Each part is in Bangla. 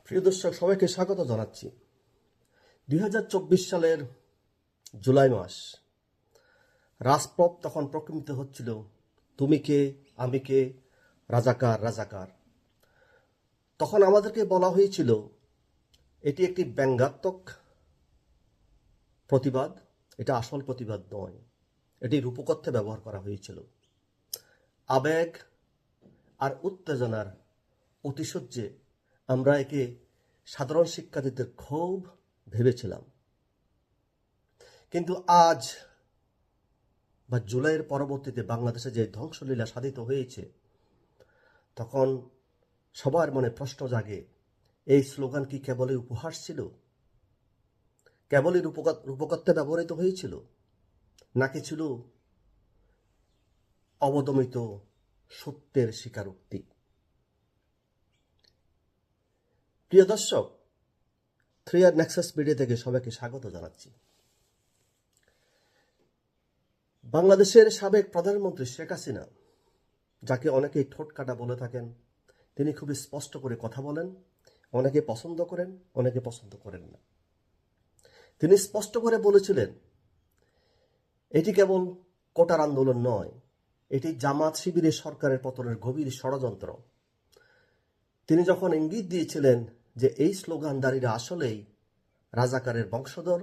প্রিয় দর্শক, সবাইকে স্বাগত জানাচ্ছি। 2024 সালের জুলাই মাস, রাজপথ তখন প্রকম্পিত হচ্ছিল, তুমি কে, আমি কে, রাজাকার রাজাকার। তখন আমাদেরকে বলা হয়েছিল এটি একটি ব্যঙ্গাত্মক প্রতিবাদ, এটা আসল প্রতিবাদ নয়, এটি রূপকথ্যে ব্যবহার করা হয়েছিল। আবেগ আর উত্তেজনার অতিশয্যে আমরা একে সাধারণ শিক্ষার্থীদের ক্ষোভ ভেবেছিলাম। কিন্তু আজ বা জুলাইয়ের পরবর্তীতে বাংলাদেশে যে ধ্বংসলীলা সাধিত হয়েছে, তখন সবার মনে প্রশ্ন জাগে, এই স্লোগান কি কেবলই উপহাস ছিল, কেবলই রূপকথ্যে ব্যবহৃত হয়েছিল, নাকি ছিল অবদমিত সত্যের স্বীকারোক্তি? প্রিয় দর্শক, 3R নেক্সাস মিডিয়া থেকে সবাইকে স্বাগত জানাচ্ছি। বাংলাদেশের সাবেক প্রধানমন্ত্রী শেখ হাসিনা, যাকে অনেকেই ঠোঁট কাটা বলে থাকেন, তিনি খুবই স্পষ্ট করে কথা বলেন। অনেকে পছন্দ করেন, অনেকে পছন্দ করেন না। তিনি স্পষ্ট করে বলেছিলেন, এটি কেবল কোটার আন্দোলন নয়, এটি জামাত শিবিরের সরকারের পতনের গভীর ষড়যন্ত্র। তিনি যখন ইঙ্গিত দিয়েছিলেন যে এই স্লোগানদারীরা আসলেই রাজাকারের বংশধর,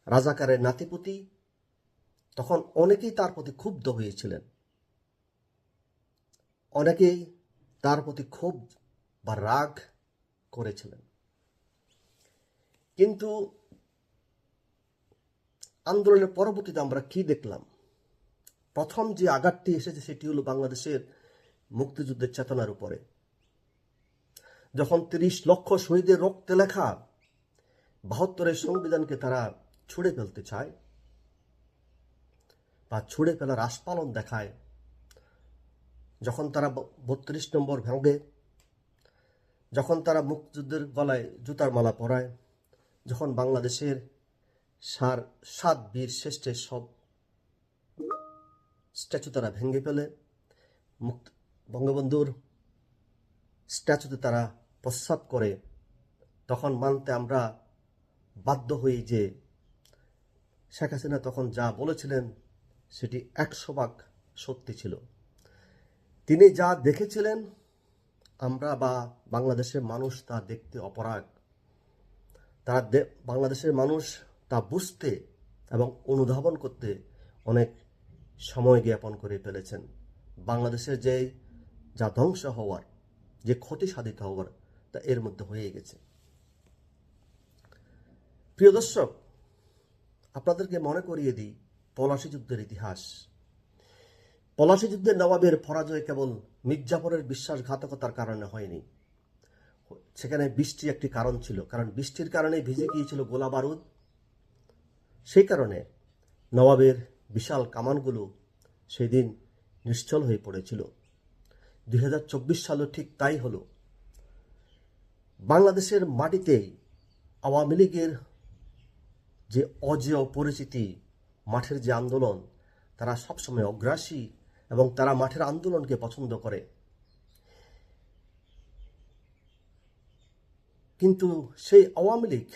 রাজাকারের নাতিপুতি, তখন অনেকেই তার প্রতি ক্ষুব্ধ হয়েছিলেন। অনেকেই তার প্রতি ক্ষোভ বা রাগ করেছিলেন। কিন্তু আন্দোলনের পরবর্তীতে আমরা কি দেখলাম? প্রথম যে আঘাতটি এসেছে সেটি হলো বাংলাদেশের মুক্তিযুদ্ধের চেতনার উপরে। যখন 30 লক্ষ শহীদের রক্তে লেখা 72-এর সংবিধানকে তারা ছুঁড়ে ফেলতে চায় বা ছুঁড়ে ফেলার আস্ফালন দেখায়, যখন তারা 32 নম্বর ভাঙে, যখন তারা মুক্তিযুদ্ধের গলায় জুতার মালা পরায়, যখন বাংলাদেশের 7 বীর শ্রেষ্ঠের সব স্ট্যাচু তারা ভেঙে ফেলে, বঙ্গবন্ধুর স্ট্যাচুতে তারা প্রস্রাব করে, তখন মানতে আমরা বাধ্য হই যে শেখ হাসিনা তখন যা বলেছিলেন সেটি 100% সত্যি ছিল। তিনি যা দেখেছিলেন, আমরা বা বাংলাদেশের মানুষ তা দেখতে অপরাগ। তারা বাংলাদেশের মানুষ তা বুঝতে এবং অনুধাবন করতে অনেক সময় জ্ঞাপন করে ফেলেছেন। বাংলাদেশের যা ধ্বংস হওয়ার, যে ক্ষতি সাধিত হওয়ার, তা এর মধ্যে হয়ে গেছে। প্রিয় দর্শক, আপনাদেরকে মনে করিয়ে দিই পলাশী যুদ্ধের ইতিহাস। পলাশী যুদ্ধের নবাবের পরাজয় কেবল মির্জাফরের বিশ্বাসঘাতকতার কারণে হয়নি। সেখানে বৃষ্টি একটি কারণ ছিল, কারণ বৃষ্টির কারণে ভিজে গিয়েছিল গোলা বারুদ। সেই কারণে নবাবের বিশাল কামানগুলো সেই দিন নিশ্চল হয়ে পড়েছিল। 2024 সালও ঠিক তাই হলো। বাংলাদেশের মাটিতেই আওয়ামী লীগের যে অজেয় পরিচিতি, মাঠের যে আন্দোলন, তারা সবসময় অগ্রাসী এবং তারা মাঠের আন্দোলনকে পছন্দ করে। কিন্তু সেই আওয়ামী লীগ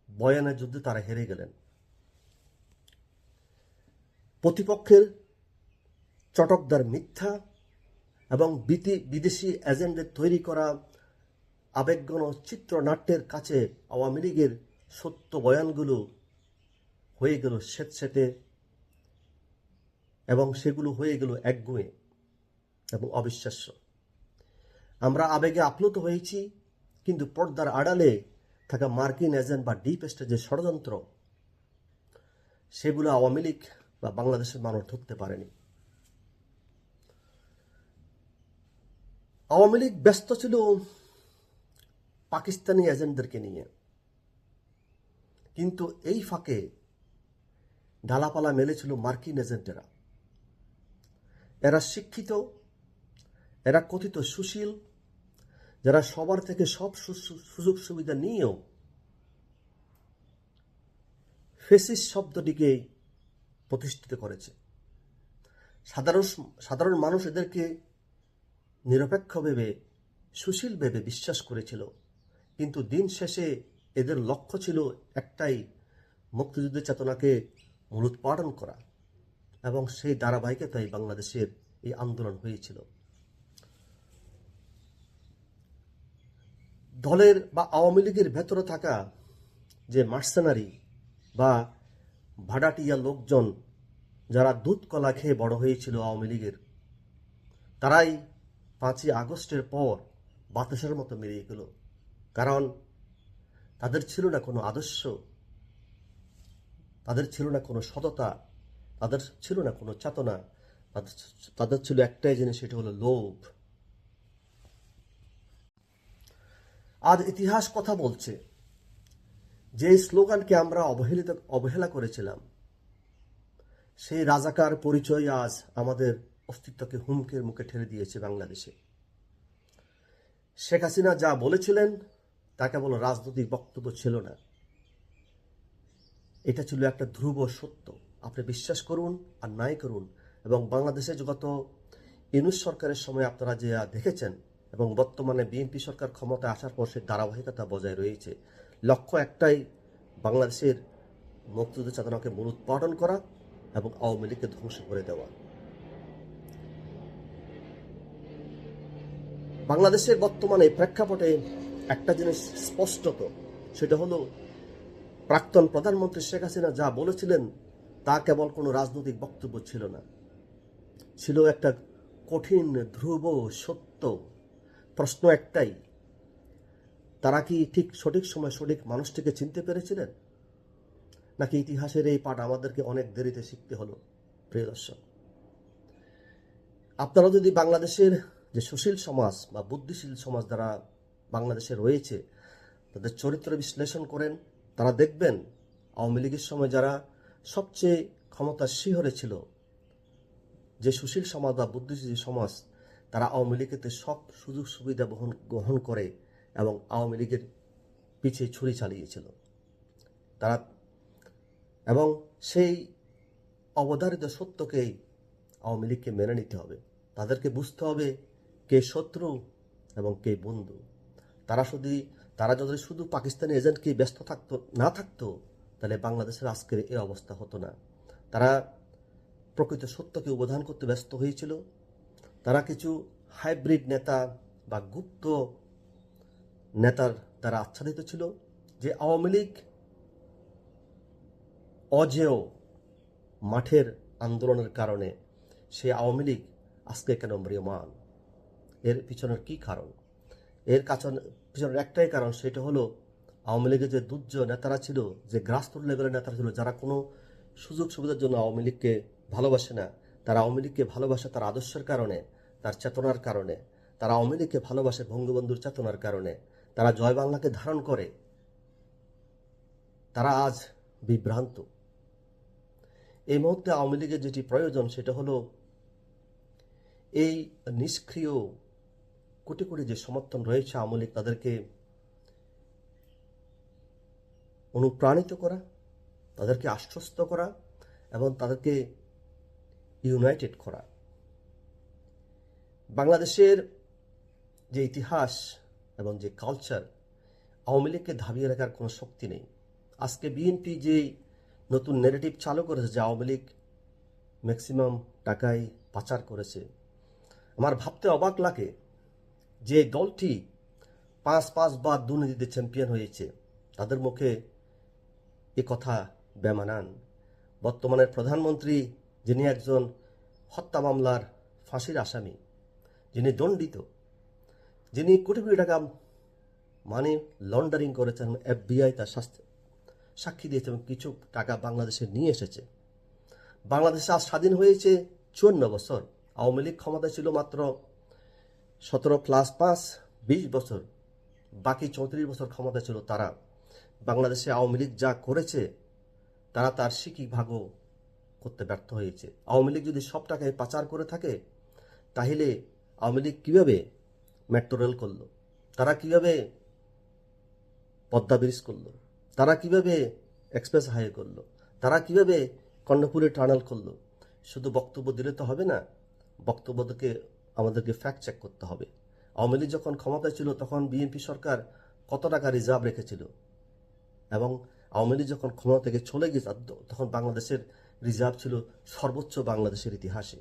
বয়ানের যুদ্ধে তারা হেরে গেলেন। প্রতিপক্ষের চটকদার মিথ্যা এবং বিদেশি এজেন্টদের তৈরি করা আবেগঘন চিত্রনাট্যের কাছে আওয়ামী লীগের সত্য বয়ানগুলো হয়ে গেল স্যাঁতস্যাঁতে, এবং সেগুলো হয়ে গেল একগুঁয়ে এবং অবিশ্বাস্য। আমরা আবেগে আপ্লুত হয়েছি, কিন্তু পর্দার আড়ালে থাকা মার্কিন এজেন্ট বা ডিপ স্টেটের ষড়যন্ত্র, সেগুলো আওয়ামী লীগ বা বাংলাদেশের মানুষ ধরতে পারেনি। আওয়ামী লীগ ব্যস্ত ছিল পাকিস্তানি এজেন্টদেরকে নিয়ে, কিন্তু এই ফাঁকে ডালাপালা মেলেছিল মার্কিন এজেন্টেরা। এরা শিক্ষিত, এরা কথিত সুশীল, যারা সবার থেকে সব সুযোগ সুবিধা নিয়েও ফেসিস্ট শব্দটিকে প্রতিষ্ঠিত করেছে। সাধারণ মানুষ এদেরকে নিরপেক্ষ ভেবে সুশীল ভেবে বিশ্বাস করেছিল, কিন্তু দিন শেষে এদের লক্ষ্য ছিল একটাই, মুক্তিযুদ্ধের চেতনাকে মূলোৎপাটন করা, এবং সেই ধারাবাহিকতায় বাংলাদেশের এই আন্দোলন হয়েছিল। দলের বা আওয়ামী লীগের ভেতরে থাকা যে মার্সেনারি বা ভাড়াটিয়া লোকজন, যারা দুধ কলা খেয়ে বড় হয়েছিল আওয়ামী লীগের, তারাই 5ই আগস্টের পর বাতাসের মতো মিলিয়ে গেল। কারণ তাদের ছিল না কোনো আদর্শ, তাদের ছিল না কোনো সততা, তাদের ছিল না কোনো চেতনা, তাদের ছিল একটাই জিনিস, সেটা হলো লোভ। আজ ইতিহাস কথা বলছে, যে স্লোগানকে আমরা অবহেলা করেছিলাম, সেই রাজাকার পরিচয় আজ আমাদের অস্তিত্বকে হুমকির মুখে ঠেলে দিয়েছে বাংলাদেশে। শেখ হাসিনা যা বলেছিলেন তা কেবল রাজনৈতিক বক্তব্য ছিল না, এটা ছিল একটা ধ্রুব সত্য। আপনি বিশ্বাস করুন আর নাই করুন, এবং বাংলাদেশে গত ইউনূস সরকারের সময় আপনারা যে দেখেছেন, এবং বর্তমানে বিএনপি সরকার ক্ষমতায় আসার পর সে ধারাবাহিকতা বজায় রয়েছে। লক্ষ্য একটাই, বাংলাদেশের মুক্তিযুদ্ধ চেতনাকে মূলোৎপাটন করা এবং আওয়ামী লীগকে ধ্বংস করে দেওয়া। বাংলাদেশের বর্তমানে প্রেক্ষাপটে একটা জিনিস স্পষ্টত, সেটা হলো প্রাক্তন প্রধানমন্ত্রী শেখ হাসিনা যা বলেছিলেন তা কেবল কোনো রাজনৈতিক বক্তব্য ছিল না, ছিল একটা কঠিন ধ্রুব সত্য। প্রশ্ন একটাই, তারা কি ঠিক সঠিক সময় সঠিক মানুষটিকে চিনতে পেরেছিলেন, নাকি ইতিহাসের এই পাঠ আমাদেরকে অনেক দেরিতে শিখতে হলো? প্রিয় দর্শক, আপনারা যদি বাংলাদেশের যে সুশীল সমাজ বা বুদ্ধিশীল সমাজ যারা বাংলাদেশে রয়েছে তাদের চরিত্র বিশ্লেষণ করেন, তারা দেখবেন আওয়ামী লীগের সময় যারা সবচেয়ে ক্ষমতার শিহরে ছিল, যে সুশীল সমাজ বা বুদ্ধিজীবী সমাজ, তারা আওয়ামী লীগেতে সব সুযোগ সুবিধা গ্রহণ করে এবং আওয়ামী লীগের পিছিয়ে ছুরি চালিয়েছিল তারা। এবং সেই অবধারিত সত্যকেই আওয়ামী লীগকে মেনে নিতে হবে, তাদেরকে বুঝতে হবে কে শত্রু এবং কে বন্ধু। তারা যদি শুধু পাকিস্তানি এজেন্টকে ব্যস্ত না থাকতো, তাহলে বাংলাদেশের আজকের এই অবস্থা হতো না। তারা প্রকৃত সত্যকে অবধান করতে ব্যস্ত হয়েছিল। তারা কিছু হাইব্রিড নেতা বা গুপ্ত নেতার দ্বারা আচ্ছাদিত ছিল, যে আওয়ামী লীগ অজেয় মাঠের আন্দোলনের কারণে সে আওয়ামী লীগ আজকে কেন ম্রিয়মান। এর পিছনের কি কারণ? এর পিছনের একটাই কারণ, সেটা হলো আওয়ামী লীগের যে দুর্য নেতারা ছিল, যে গ্রাসরুট লেভেলের নেতারা ছিল, যারা কোনো সুযোগ সুবিধার জন্য আওয়ামী লীগকে ভালোবাসে না, তারা আওয়ামী লীগকে ভালোবাসে তার আদর্শের কারণে, তার চেতনার কারণে। তারা আওয়ামী লীগকে ভালোবাসে বঙ্গবন্ধুর চেতনার কারণে। তারা জয় বাংলাকে ধারণ করে। তারা আজ বিভ্রান্ত। এই মুহূর্তে আওয়ামী লীগের যেটি প্রয়োজন, সেটা হলো এই নিষ্ক্রিয় কোটি কোটি যে সমর্থন রয়েছে আওয়ামী লীগ, তাদেরকে অনুপ্রাণিত করা, তাদেরকে আশ্বস্ত করা এবং তাদেরকে ইউনাইটেড করা। বাংলাদেশের যে ইতিহাস এবং যে কালচার, আওয়ামী লীগকে ধাবিয়ে রাখার কোনো শক্তি নেই। আজকে বিএনপি যে নতুন নেগেটিভ চালু করেছে যে আওয়ামী লীগ ম্যাক্সিমাম টাকাই পাচার করেছে, আমার ভাবতে অবাক লাগে যে দলটি 5 বার দুর্নীতিতে চ্যাম্পিয়ন হয়েছে, তাদের মুখে এ কথা বেমানান। বর্তমানের প্রধানমন্ত্রী, যিনি একজন হত্যা মামলার ফাঁসির আসামি, যিনি দণ্ডিত, যিনি কোটি কোটি টাকা মানি লন্ডারিং করেছেন, FBI তার সাক্ষী দিয়েছে এবং কিছু টাকা বাংলাদেশে নিয়ে এসেছে। বাংলাদেশ আজ স্বাধীন হয়েছে 54 বছর। আওয়ামী লীগ ক্ষমতায় ছিল মাত্র 17 + 5 20 বছর, বাকি 34 বছর ক্ষমতা ছিল তারা। বাংলাদেশে আওয়ামী লীগ যা করেছে, তারা তার শিকি ভাগও করতে ব্যর্থ হয়েছে। আওয়ামী লীগ যদি সব টাকায় পাচার করে থাকে, তাহলে আওয়ামী লীগ কীভাবে মেট্রো রেল করলো, তারা কিভাবে পদ্মা ব্রিজ করলো, তারা কিভাবে এক্সপ্রেস হাইওয়ে করলো, তারা কিভাবে কর্ণফুলী টানেল করলো? শুধু বক্তব্য দিলে তো হবে না, বক্তব্যকে আমাদেরকে ফ্যাক্ট চেক করতে হবে। আওয়ামী লীগ যখন ক্ষমতায় ছিল তখন বিএনপি সরকার কত টাকা রিজার্ভ রেখেছিল, এবং আওয়ামী লীগ যখন ক্ষমতা থেকে চলে গেছে তখন বাংলাদেশের রিজার্ভ ছিল সর্বোচ্চ বাংলাদেশের ইতিহাসে।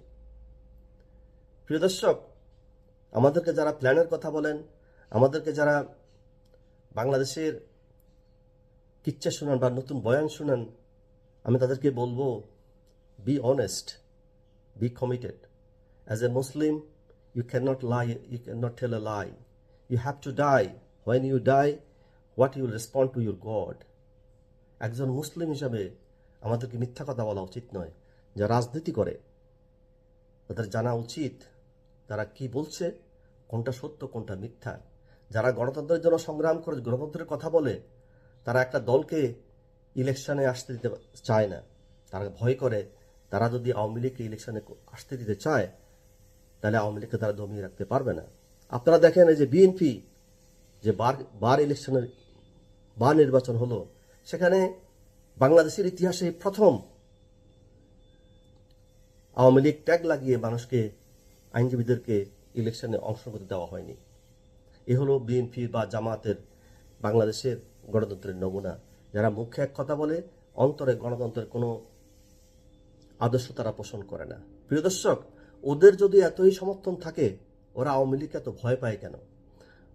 প্রিয় দর্শক, আমাদেরকে যারা প্ল্যানের কথা বলেন, আমাদেরকে যারা বাংলাদেশের কিচ্ছা শোনান বা নতুন বয়ান শোনান, আমি তাদেরকে বলবো, be honest, B committed. As a Muslim, you cannot lie, you cannot tell a lie. You have to die. When you die, what you will respond to your God. একজন মুসলিম হিসাবে আমাদেরকে মিথ্যা কথা বলা উচিত নয়। যারা রাজনীতি করে তাদের জানা উচিত তারা কি বলছে, কোনটা সত্য কোনটা মিথ্যা। যারা গণতন্ত্রের জন্য সংগ্রাম করে, গণতন্ত্রের কথা বলে, তারা একটা দলকে ইলেকশনে আসতে দিতে চায় না। তারা ভয় করে তারা যদি আওয়ামী লীগকে ইলেকশনে আসতে দিতে চায় তাহলে আওয়ামী লীগকে তারা দমিয়ে রাখতে পারবে না। আপনারা দেখেন এই যে বিএনপি যে বার নির্বাচন হলো, সেখানে বাংলাদেশের ইতিহাসে প্রথম আওয়ামী লীগ ট্যাগ লাগিয়ে মানুষকে, আইনজীবীদেরকে ইলেকশনে অংশগ্রহণ করতে দেওয়া হয়নি। এ হলো বিএনপি বা জামাতের বাংলাদেশের গণতন্ত্রের নমুনা। যারা মুখে এক কথা বলে, অন্তরে গণতন্ত্রের কোনো আদর্শ তারা পোষণ করে না। প্রিয় দর্শক, ওদের যদি এতই সমর্থন থাকে, ওরা আওয়ামী লীগকে এত ভয় পায় কেন?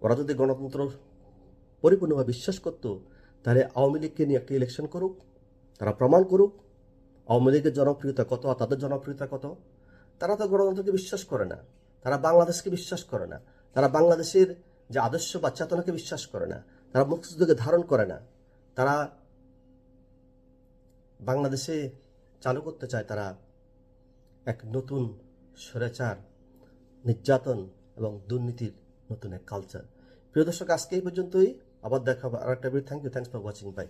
ওরা যদি গণতন্ত্র পরিপূর্ণভাবে বিশ্বাস করত, তাহলে আওয়ামী লীগকে নিয়ে একটা ইলেকশন করুক, তারা প্রমাণ করুক আওয়ামী লীগের জনপ্রিয়তা কত আর তাদের জনপ্রিয়তা কত। তারা তো গণতন্ত্রকে বিশ্বাস করে না, তারা বাংলাদেশকে বিশ্বাস করে না, তারা বাংলাদেশের যে আদর্শ বা চেতনাকে বিশ্বাস করে না, তারা মুক্তিযুদ্ধকে ধারণ করে না। তারা বাংলাদেশে চালু করতে চায় তারা এক নতুন স্বৈরাচার, নির্যাতন এবং দুর্নীতির নতুন এক কালচার। প্রিয় দর্শক, আজকে এই পর্যন্তই। আবার দেখা হবে আরেকটা video. Thanks for watching. By.